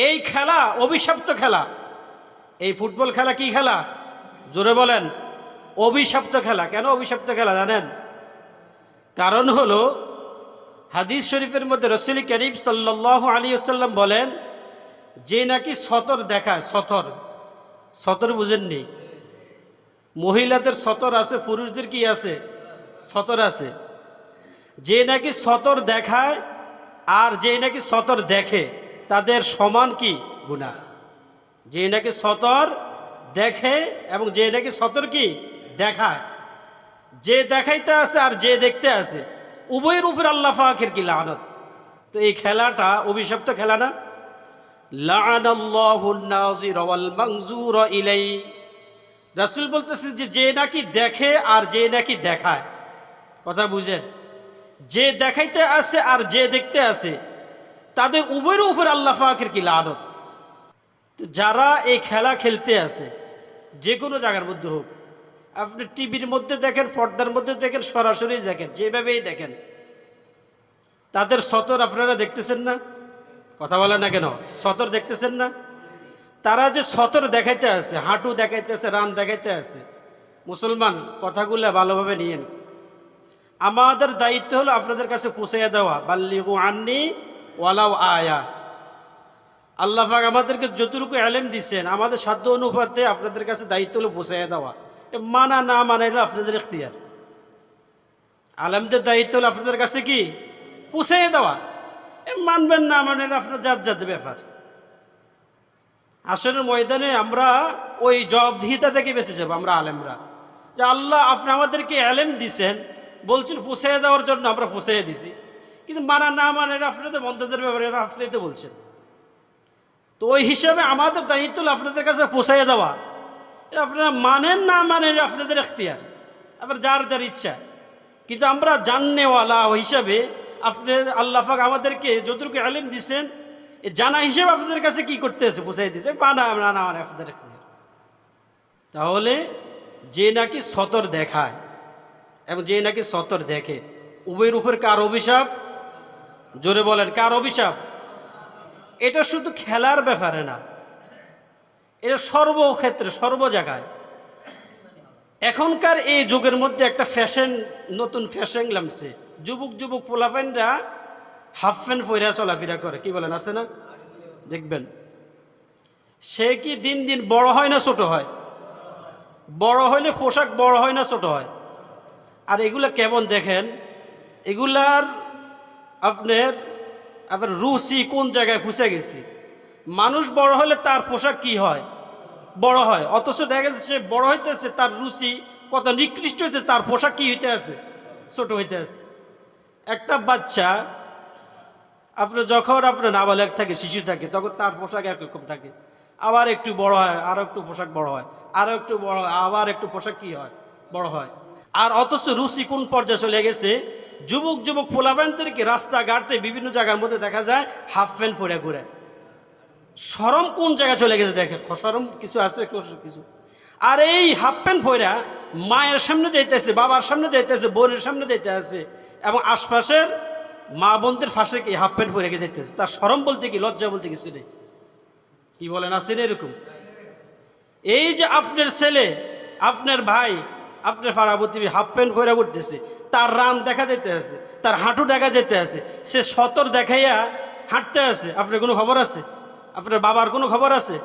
এই খেলা অভিশপ্ত খেলা। এই ফুটবল খেলা কি খেলা? জোরে বলেন। অভিশপ্ত খেলা। কেন অভিশপ্ত খেলা জানেন? কারণ হলো হাদিস শরীফের মধ্যে রাসূল করিম সাল্লাল্লাহু আলাইহি ওয়াসাল্লাম বলেন, যে নাকি সতর দেখায়, সতর, সতর বুঝেননি? মহিলাদের সতর আছে, পুরুষদের কি আছে? সতর আছে। যে নাকি সতর দেখায় আর যে নাকি সতর দেখে তাদের সমান কি গুনাহ। যে নাকি সতর দেখে এবং যে নাকি সতর কি দেখায়, যে দেখাইতে আছে আর যে দেখতে আছে, উভয়ের উপর আল্লাহ পাকের কি লানত। তো এই খেলাটা অভিশপ্ত খেলা না? লাআনাল্লাহুন নাযির ওয়াল মানজুর ইলাই। রাসূল বলতেছে যে যে নাকি দেখে আর যে নাকি দেখায়, কথা বুঝেন? যে দেখাইতে আছে আর যে দেখতে আছে তাদের উভয়ের উপর আল্লাহ পাকের কি লানত। যারা এই খেলা খেলতে আছে, যে কোনো জায়গার মধ্যে হোক, আপনি টিভির মধ্যে দেখেন, পর্দার মধ্যে দেখেন, সরাসরি দেখেন, যেভাবেই দেখেন, তাদের সতর আপনারা দেখতেছেন না? কথা বলেন না কেন? সতর দেখতেছেন না? তারা যে সতর দেখাইতে আছে, হাঁটু দেখাইতে আছে, রান দেখাইতে আছে, মুসলমান কথাগুলো ভালোভাবে নিয়েন। আমাদের দায়িত্ব হলো আপনাদের কাছে পৌঁছাইয়া দেওয়া, বাল্লিগু আন্নি ওয়ালাউ আয়া। আল্লাহ পাক আমাদেরকে যতটুকু ইলম দিচ্ছেন আমাদের সাধ্য অনুপাতে আপনাদের কাছে দায়িত্ব হলো পৌঁছাইয়া দেওয়া। মানা না মানা এটা আপনাদের ইখতিয়ার। আলেমদের দায়িত্ব হলো আপনাদের কাছে কি পৌঁছাইয়া দেওয়া। মানবেন না মানে আপনার যার যার ব্যাপার। আসলে ময়দানে আমরা ওই জবাবদিহিতা থেকে বেঁচে যাবো আমরা আলেমরা, যে আল্লাহ আপনি আমাদেরকে ইলম দিছেন, বলছেন পৌঁছাইয়া দেওয়ার জন্য, আমরা পৌঁছাইয়া দিছি, কিন্তু মানা না মানে এটা আপনাদের বন্ধুদের ব্যাপারে, এটা আপনি তো বলছেন। তো ওই হিসাবে আমাদের দায়িত্ব হলো আপনাদের কাছে পৌঁছাইয়া দেওয়া। আপনারা মানেন না মানেন আপনাদের ইখতিয়ার, আপনার যার যার ইচ্ছা। কিন্তু আমরা জাননেওয়ালা হিসাবে আপনি আল্লাহ পাক আমাদেরকে যতটুকু ইলম দিচ্ছেন, জানা হিসেবে আপনাদের কাছে কি করতেছে? পৌঁছাই দিচ্ছে। বানা না না মানে আপনাদের ইখতিয়ার। তাহলে যে নাকি সতর দেখায় এবং যে নাকি সতর দেখে, উভয়ের উপর কার অভিশাপ? জোরে বলেন, কার অভিশাপ? এটা শুধু খেলার ব্যাপারে না, এটা সর্বক্ষেত্রে, সর্ব জায়গায়। এখনকার এই যুগের মধ্যে একটা ফ্যাশন, নতুন ফ্যাশন নামছে। যুবক যুবক পোলাপাইনরা হাফ প্যান্ট পরে চলাফেরা করে, কি বলেন, আছে না? দেখবেন সে কি দিন দিন বড় হয় না ছোট হয়? বড় হইলে পোশাক বড় হয় না ছোট হয়? আর এগুলা কেমন দেখেন, এগুলার আপনার রুচি কোন জায়গায় ফুসে গেছে। মানুষ বড় হলে তার পোশাক কি হয়? বড় হয়। অথচ দেখা যাচ্ছে সে বড় হইতেছে, তার রুচি কত নিকৃষ্ট হইতেছে, তার পোশাক কি হইতে আছে? ছোট হইতে আছে। একটা বাচ্চা যখন আপনার নাবালেগ থাকে, শিশু থাকে, তখন তার পোশাক একরকম থাকে, আবার একটু বড় হয়, আরো একটু পোশাক বড় হয়, আরো একটু বড় হয়, আবার একটু পোশাক কি হয়? বড় হয়। আর অথচ রুচি কোন পর্যায়ে চলে গেছে? যুবক যুবক পোলাপানদেরকে রাস্তাঘাটে বিভিন্ন জায়গার মধ্যে দেখা যায় হাফ প্যান্ট পরে ঘুরে। শরম কোন জায়গায় চলে গেছে দেখেন, শরম কিছু আছে কিছু? আর এই হাফ প্যান্ট পরা মায়ের সামনে যাইতেছে, বাবার সামনে যাইতেছে, বোনের সামনে যাইতে আছে, এবং আশপাশের মা বোনদের ফাঁসে কি হাফ প্যান্ট পরে গিয়ে যাইতেছে। তার শরম বলতে কি, লজ্জা বলতে কিছু নেই। কি বলেন, আছে না এরকম? এই যে আপনার ছেলে, আপনার ভাই, আপনার পাড়া প্রতিবেশী হাফ প্যান্ট পরে করতেছে, তার রান দেখা যেতে আছে, তার হাঁটু দেখা যেতে আছে, সে সতর দেখাইয়া হাঁটতে আছে, আপনার কোনো খবর আছে? আপনার বাবার কোনো খবর আছে?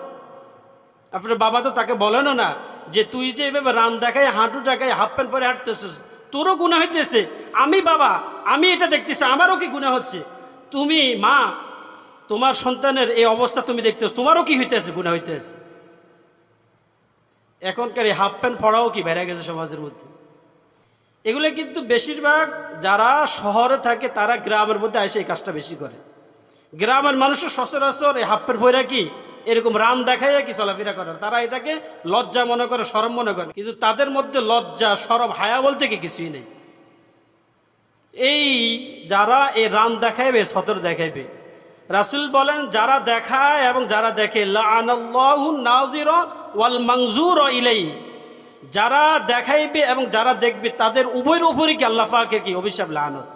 আপনার বাবা তো তাকে বলেনও না যে তুই যে এভাবে রান দেখাই, হাঁটু দেখাই, হাফ প্যান্ট পরে হাঁটতেছিস, তোরও গুনাহ হইতেছে। আমি বাবা, আমি এটা দেখতেছি, আমারও কি গুনাহ হচ্ছে। তুমি মা, তোমার সন্তানের এই অবস্থা তুমি দেখতেছ, তোমারও কি হইতেছে? গুনাহ হইতেছে। এখনকার এই হাফ প্যান্ট পরাও কি বেড়ে গেছে সমাজের মধ্যে। এগুলো কিন্তু বেশিরভাগ যারা শহরে থাকে তারা গ্রামের মধ্যে এসে এই কাজটা বেশি করে। গ্রামের মানুষের সচরাচর এই হাফ প্যান্ট পরে কি এরকম রান দেখাইয়া কি চলাফেরা করে, তারা এটাকে লজ্জা মনে করে, শরম মনে করে। কিন্তু তাদের মধ্যে লজ্জা, শরম, হায়া বলতে কি কিছুই নেই। এই যারা এই রান দেখাইবে, সতর দেখাইবে, রাসূল বলেন যারা দেখায় এবং যারা দেখে, লাআনাল্লাহুন নাযির ওয়াল মানজুর ইলাই। যারা দেখাইবে এবং যারা দেখবে তাদের উভয়ের উপরই কি আল্লাহ পাকের কি অভিশাপ, লানত।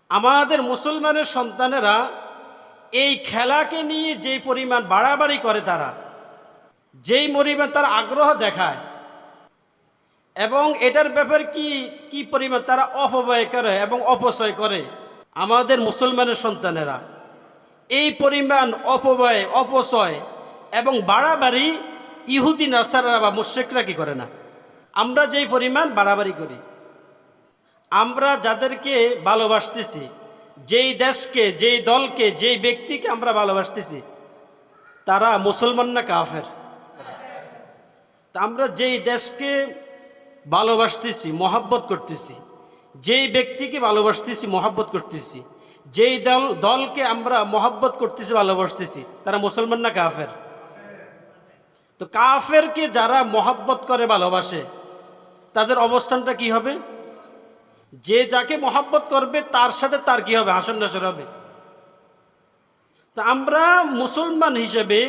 আমাদের মুসলমানের সন্তানেরা এই খেলাকে নিয়ে যে পরিমাণ বাড়াবাড়ি করে তারা, যেই পরিমাণ তারা আগ্রহ দেখায়, এবং এটার ব্যাপারে কি কি পরিমাণ তারা অপব্যয় করে এবং অপচয় করে, আমাদের মুসলমানের সন্তানেরা এই পরিমাণ অপব্যয়, অপচয় এবং বাড়াবাড়ি ইহুদি নাসারা বা মুশরিকরা কি করে না। আমরা যেই পরিমাণ বাড়াবাড়ি করি, আমরা যাদেরকে ভালোবাসতেছি, যেই দেশকে, যেই দলকে, যেই ব্যক্তিকে আমরা ভালোবাসতেছি, তারা মুসলমান না কাফের? তা আমরা যেই দেশকে ভালোবাসতেছি, মহাব্বত করতেছি, যেই ব্যক্তিকে ভালোবাসতেছি, মহাব্বত করতেছি, যেই দলকে আমরা মহাব্বত করতেছি, ভালোবাসতেছি, তারা মুসলমান না কাফের? তো কাফেরকে যারা মহাব্বত করে, ভালোবাসে, তাদের অবস্থানটা কি হবে? যে যাকে মহাব্বত করবে তার সাথে তার কি হবে? হাসর নাসর হবে। তো আমরা মুসলমান হিসেবে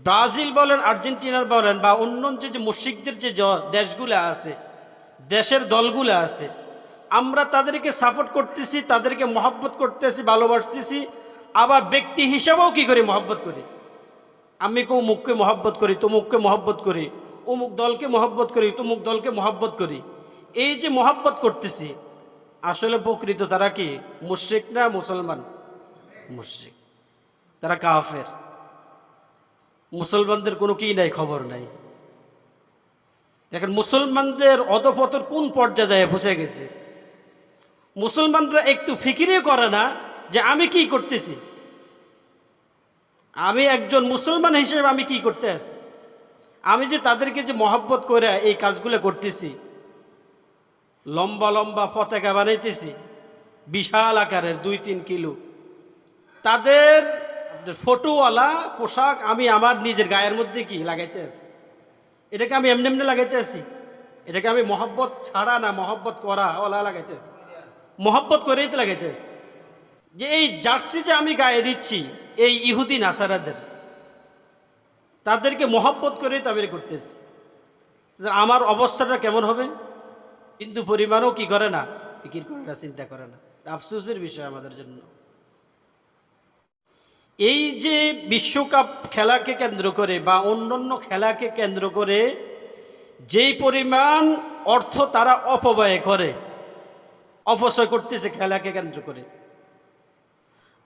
ব্রাজিল বলেন, আর্জেন্টিনার বলেন, বা অন্য যে মুশরিকদের যে দেশগুলো আছে, দেশের দলগুলো আছে, আমরা তাদেরকে সাপোর্ট করতেছি, তাদেরকে মহব্বত করতেছি, ভালোবাসতেছি, আবার ব্যক্তি হিসাবেও কি করি? মহব্বত করি। আমি অমুককে মহব্বত করি, তমুককে মহব্বত করি, অমুক দলকে মহব্বত করি, তমুক দলকে মহব্বত করি। এই যে মহব্বত করতেছি, আসলে প্রকৃত তারা কি মুশরিক না মুসলমান? মুশরিক। তারা কাফের। মুসলমানদের কোনো কি নাই, খবর নাই। দেখেন মুসলমানদের অধপতন কোন পর্যায়ে যায় পৌঁছে গেছে। মুসলমানরা একটু ফিকিরও করে না যে আমি কি করতেছি, আমি একজন মুসলমান হিসেবে আমি কি করতে আছি, আমি যে তাদেরকে যে মহব্বত করে এই কাজগুলো করতেছি, লম্বা লম্বা পতাকা বানাইতেছি বিশাল আকারের 2-3 কিলো, তাদের ফটোওয়ালা পোশাক আমি আমার নিজের গায়ের মধ্যে কি লাগাইতে আছি। এটাকে আমি এমনি এমনি লাগাইতে আছি? এটাকে আমি মহব্বত ছাড়া না, মহব্বত করা ওলা লাগাইতে আছি, মহব্বত করেই তো লাগাইতে আছি। যে এই জার্সি যে আমি গায়ে দিচ্ছি, এই ইহুদি নাসারাদের, তাদেরকে মহব্বত করেই তো আমি করতেছি। আমার অবস্থাটা কেমন হবে? কিন্তু পরিমাণও কি করে না, ফিকির করে না, চিন্তা করে না। আফসোসের বিষয় আমাদের জন্য। এই যে বিশ্বকাপ খেলাকে কেন্দ্র করে বা অন্যান্য খেলাকে কেন্দ্র করে যেই পরিমাণ অর্থ তারা অপব্যয় করে, অপচয় করতেছে খেলাকে কেন্দ্র করে,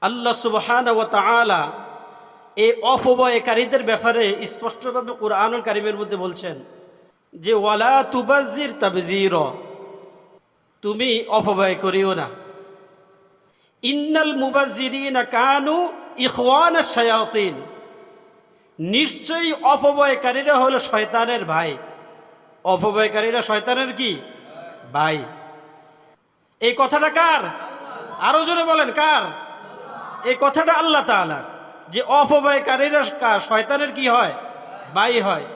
আল্লাহ সুবহানাহু ওয়া তাআলা এই অপব্যয়কারীদের ব্যাপারে স্পষ্টভাবে কুরআনুল কারীমের মধ্যে বলছেন যে ওয়ালা তুবাজ্জির তাবযীরা, তুমি অপব্যয় করিও না। ইন্নাল মুবাজ্জিরিনা কানু ইখওয়ানাশ শায়াতিন, নিশ্চয়ই অপব্যয়কারীরা হলো শয়তানের ভাই। অপব্যয়কারীরা শয়তানের কি ভাই? এই কথাটা কার? আরো জোরে বলেন, কার? এই কথাটা আল্লাহ তাআলার, যে অপব্যয়কারীরা শয়তানের কি হয়? ভাই হয়।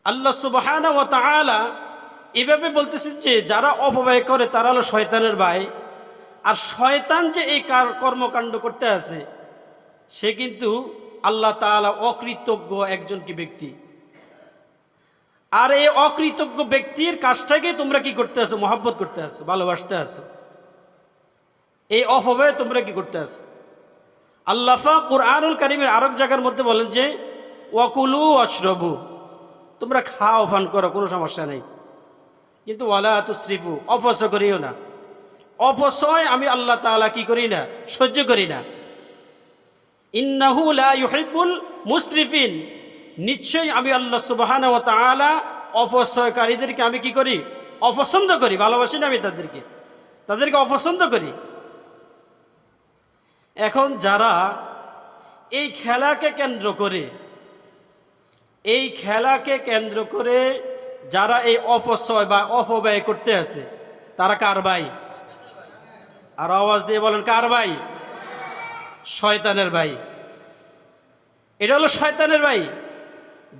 আল্লাহ সুবহানাহু ওয়া তাআলা এভাবে বলতেছেন যে যারা অপব্যয় করে তারা হলো শয়তানের ভাই। আর শয়তান যে এই কর্মকাণ্ড করতে আছে, সে কিন্তু আল্লাহ তাআলা অকৃতজ্ঞ একজন কি ব্যক্তি। আর এই অকৃতজ্ঞ ব্যক্তির কাজটাকে তোমরা কি করতে আছো? মহব্বত করতে আছো, ভালোবাসতে আছো। এই অপব্যয় তোমরা কি করতে আছো? আল্লাহ পাক কুরআনুল কারীমের আরেক জায়গার মধ্যে বলেন যে ওয়াকুলু ওয়াশরাবু, তোমরা খাও পান করো, কোনো সমস্যা নেই, কিন্তু ওয়ালা তুসরিফু, অপচয় করিও না। অপচয় আমি আল্লাহ তাআলা কি করি না? সহ্য করি না। ইন্নাহু লা ইউহিব্বুল মুসরিফিন, নিশ্চয়ই আমি আল্লাহ সুবহানাহু ওয়া তাআলা অপচয়কারীদেরকে আমি কি করি? অপছন্দ করি, ভালোবাসি না আমি তাদেরকে অপছন্দ করি। এখন যারা এই খেলাকে কেন্দ্র করে যারা এই অপচয় বা অপব্যয় করতে আছে, তারা কার ভাই? আর আওয়াজ দিয়ে বলেন, কার ভাই? শয়তানের ভাই। এটা হলো শয়তানের ভাই।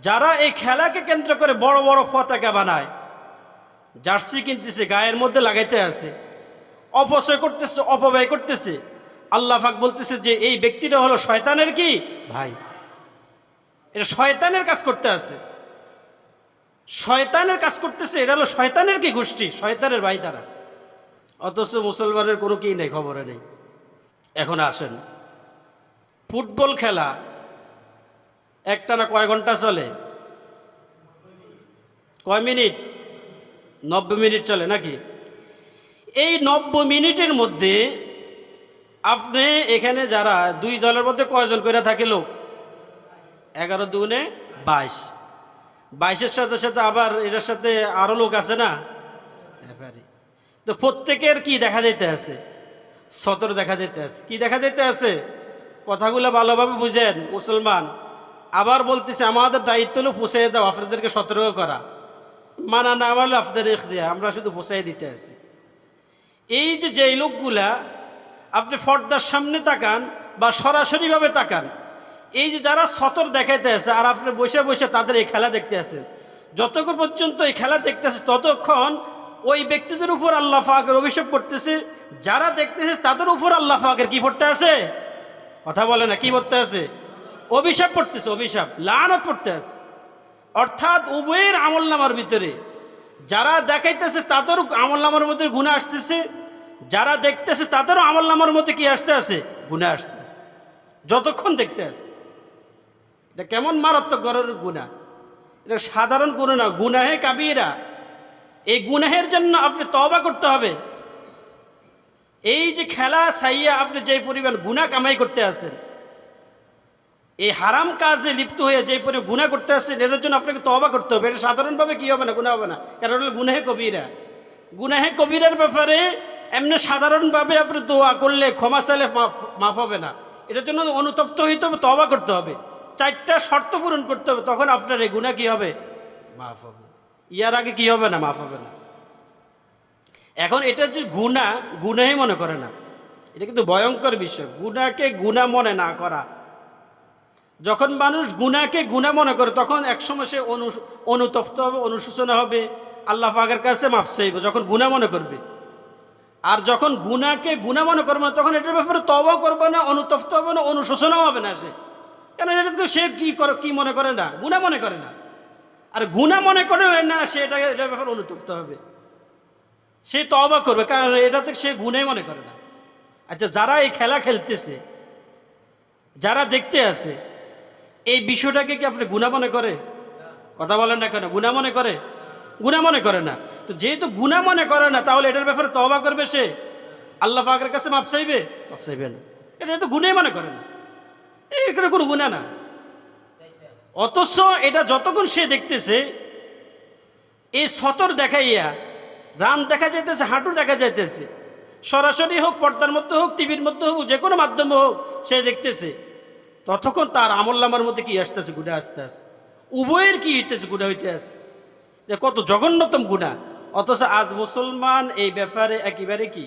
যারা এই খেলাকে কেন্দ্র করে বড় বড় পতাকা বানায়, জার্সি কিনতেছে, গায়ের মধ্যে লাগাইতে আছে, অপচয় করতেছে, অপব্যয় করতেছে, আল্লাহ পাক বলতেছে যে এই ব্যক্তিটা হলো শয়তানের কি ভাই। এটা শয়তানের কাজ করতে আছে, শয়তানের কাজ করতেছে, এটা হলো শয়তানের কি গোষ্ঠী, শয়তানের ভাই তারা। অথচ মুসলমানের কোনো কি নেই, খবরে নেই। এখন আসেন, ফুটবল খেলা একটানা কয় ঘন্টা চলে? কয় মিনিট? 90 মিনিট চলে নাকি? এই 90 মিনিটের মধ্যে আপনি এখানে যারা দুই দলের মধ্যে কয়জন করে থাকে লোক? 11 দুগুণে 22। 22-এর সাথে সাথে আবার এটার সাথে আরো লোক আছে না, তো প্রত্যেকের কি দেখা যাইতে আছে? সতর দেখা যেতে আছে। কি দেখা যেতে আছে? কথাগুলো ভালোভাবে বুঝেন মুসলমান। আবার বলতেছে আমাদের দায়িত্ব হলো পৌঁছাই দাও, আপনাদেরকে সতর্ক করা। মানা না মানলে আপনাদের ইখতিয়ার, আমরা শুধু পৌঁছাই দিতে আছি। এই যে যেই লোকগুলা আপনি পর্দার সামনে তাকান বা সরাসরিভাবে তাকান, এই যে যারা সতর দেখাইতে আছে আর আপনি বসে বসে তাদের এই খেলা দেখতে আছেন, যতক্ষণ পর্যন্ত এই খেলা দেখতে আছে ততক্ষণ ওই ব্যক্তিদের উপর আল্লাহ পাকের অভিশাপ পড়তেছে। যারা দেখতেছে তাদের উপর আল্লাহ পাকের কি পড়তে আছে? কথা বলে না, কি পড়তে আছে? অভিশাপ পড়তেছে, অভিশাপ, লানত পড়তে আছে। অর্থাৎ উভয়ের আমলনামার ভিতরে যারা দেখাইতেছে তাদের আমলনামার মধ্যে গুনাহ আসতেছে, যারা দেখতেছে তাদেরও আমলনামার মধ্যে কি আসতে আছে? গুনাহ আসতে আছে, যতক্ষণ দেখতে আছে। এটা কেমন মারাত্মক গররের গুনাহ! এটা সাধারণ গুনাহ না, গুনাহে কাবীরা। এই গুনাহের জন্য আপনি তওবা করতে হবে। এই যে খেলা সাইয়া আপনি যে পরিমাণ গুনাহ কামাই করতে আছেন, এই হারাম কাজে লিপ্ত হয়ে যে পরিমাণ গুনাহ করতে আছেন, এর জন্য আপনাকে তওবা করতে হবে। এটা সাধারণভাবে কি হবে না, গুনাহ হবে না, কারণ হলো গুনাহে কবিরা। গুনাহে কবিরার ব্যাপারে এমনি সাধারণভাবে আপনি দোয়া করলে, ক্ষমা চাইলে মাফ হবে না। এটার জন্য অনুতপ্ত হইতে হবে, তওবা করতে হবে, 4টা শর্ত পূরণ করতে হবে, তখন আপনার এই গুনাহ কি হবে? মাফ হবে। ইয়ার আগে কি হবে না? মাফ হবে না। এখন এটা যে গুনাহ, গুনাহই মনে করে না, এটা কিন্তু ভয়ঙ্কর বিষয়। গুনাহকে গুনাহ মনে না করা। যখন মানুষ গুনাহকে গুনাহ মনে করে তখন একসময় সে অনুতপ্ত হবে, অনুশোচনা হবে, আল্লাহ পাকের কাছে মাফ চাইবে যখন গুনাহ মনে করবে। আর যখন গুনাহকে গুনাহ মনে করবে না, তখন এটার ব্যাপারে তওবা করবে না, অনুতপ্ত হবে না, অনুশোচনাও হবে না সে। কেন? এটা সে কি মনে করে না? গুনাহ মনে করে না। আর গুনাহ মনে করে না সে এটার ব্যাপারে অনুতপ্ত হবে, সে তওবা করবে, কারণ এটাতে সে গুনাহ মনে করে না। আচ্ছা, যারা এই খেলা খেলতেছে, যারা দেখতে আছে, এই বিষয়টাকে কি আপনি গুনাহ মনে করে? কথা বলেন না কেন? গুনাহ মনে করে? গুনাহ মনে করে না। তো যেহেতু গুনাহ মনে করে না, তাহলে এটার ব্যাপারে তওবা করবে সে, আল্লাহ পাকের কাছে মাফ চাইবে? মাফ চাইবে না। এটা তো গুনাহই মনে করে না, এটা কোনো গুনাহ না। অথচ এটা যতক্ষণ সে দেখতেছে, এই সতর দেখাইয়া রান দেখা যাইতেছে, হাঁটু দেখা যাইতেছে, সরাসরি হোক, পর্দার মধ্যে হোক, টিভির মধ্যে হোক, যে কোনো মাধ্যমে হোক, সে দেখতেছে, ততক্ষণ তার আমলনামার মধ্যে কি আসতেছে? গুনাহ আসতে আছে। উভয়ের কি হইতেছে? গুনাহ হইতে আছে। যে কত জঘন্যতম গুনাহ! অথচ আজ মুসলমান এই ব্যাপারে একেবারে কি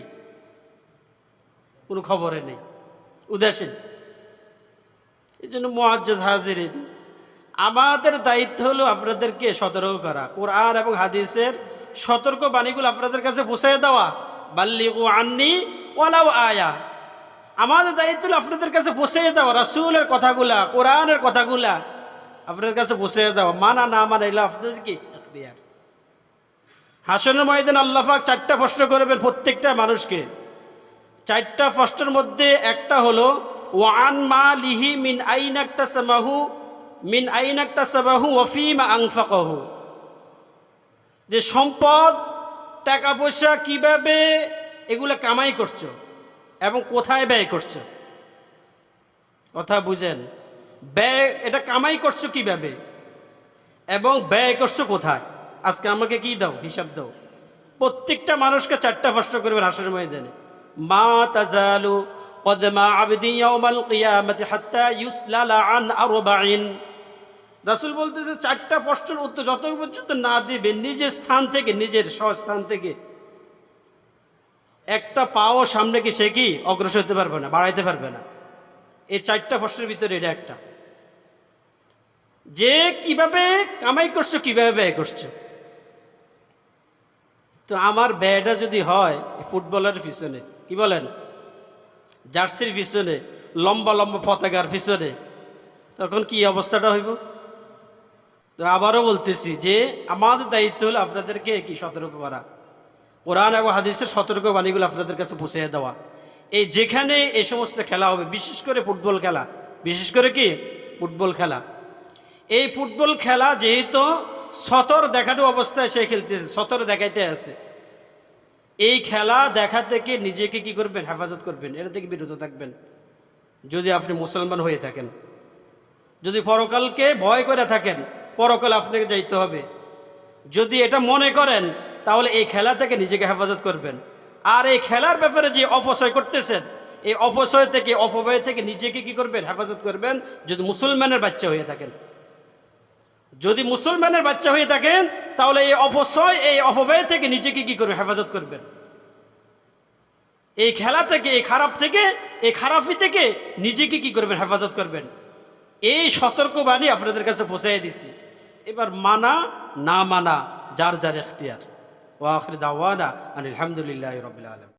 কোনো খবরে নেই, উদাসীন। এই জন্য মুআজ্জাজ হাজিরিন, আমাদের দায়িত্ব হলো আপনাদেরকে সতর্ক করা, কোরআন এবং হাদিসের সতর্ক বাণীগুলো আপনাদের কাছে পৌঁছে দেওয়া। বাল্লিগু আন্নি ওয়ালাউ আয়া। আমাদের দায়িত্ব হলো আপনাদের কাছে পৌঁছে দেওয়া রাসূলের কথাগুলা, কোরআনের কথাগুলা আপনাদের কাছে পৌঁছে দেওয়া। মানা না মানা এগুলো আপনাদের কি ইখতিয়ার। হাসরের ময়দানে আল্লাহ পাক 4টা প্রশ্ন করবেন প্রত্যেকটা মানুষকে। 4টা প্রশ্নের মধ্যে একটা হলো ওয়ান মালিহি মিন আইনা ইকতাসামাহু মিন আইনা ইকতাসাবাহু ওয়া ফীমা আনফাকাহু। যে সম্পদ, টাকা পয়সা কিভাবে এগুলো কামাই করছো এবং কোথায় ব্যয় করছো। কথা বুঝেন? ব্যয়, এটা কামাই করছো কিভাবে এবং ব্যয় করছো কোথায়। আজকে আমাকে কি দাও? হিসাব দাও। প্রত্যেকটা মানুষকে 4টা প্রশ্ন করবেন হাসরের ময়দানে। মা তাজালু কদমা আবদি ইয়াউমাল কিয়ামাতি হাত্তা ইউসলালা আন আরবাইন। রাসূল বলতেছে 4টা প্রশ্নের উত্তর যত পর্যন্ত না দিবে নিজের স্থান থেকে, নিজের স্বস্থান থেকে একটা পাও সামনে কি সে কি অগ্রসর হতে পারবে না, বাড়াইতে পারবে না। এই 4টা প্রশ্নের ভিতরে এটা একটা, যে কিভাবে কামাই করছো, কিভাবে ব্যয় করছো। তো আমার ব্যয়টা যদি হয় ফুটবলের পিছনে, কি বলেন, জার্সির পিছনে, লম্বা লম্বা পতাকার পিছনে, তখন কি অবস্থাটা হইব? তো আবারও বলতেছি যে আমাদের দায়িত্ব হলো আপনাদেরকে কি সতর্ক করা, কোরআন এবং হাদিসের সতর্ক বাণীগুলো আপনাদের কাছে পৌঁছে দেওয়া। এই যেখানে এই সমস্ত খেলা হবে, বিশেষ করে ফুটবল খেলা, বিশেষ করে কি ফুটবল খেলা। এই ফুটবল খেলা যেহেতু সতর দেখানো অবস্থায় সে খেলতেছে, সতর দেখাইতে আছে, এই খেলা দেখা থেকে নিজেকে কি করবেন, হেফাজত করবেন, এটা থেকে বিরত থাকবেন যদি আপনি মুসলমান হয়ে থাকেন। যদি পরকালকে ভয় করে থাকেন, পরকাল আপনাকে যাইতে হবে, যদি এটা মনে করেন, তাহলে এই খেলা থেকে নিজেকে হেফাজত করবেন। আর এই খেলার ব্যাপারে যে অপচয় করতেছেন, এই অপচয় থেকে, অপব্যয় থেকে নিজেকে কি করবেন, হেফাজত করবেন, যদি মুসলমানের বাচ্চা হয়ে থাকেন। যদি মুসলমানের বাচ্চা হয়ে থাকেন, তাহলে এই অপচয়, এই অপব্যয় থেকে নিজেকে কি করবেন, হেফাজত করবেন। এই খেলা থেকে, এই খারাপ থেকে, এই খারাপি থেকে নিজেকে কি করবেন, হেফাজত করবেন। এই সতর্কবাণী আপনাদের কাছে পৌঁছাই দিছি। এবার মানা না মানা যার যার ইখতিয়ার। ওয়া আখির দাওয়ানা আনিল হামদুলিল্লাহি রাব্বিল আলামিন।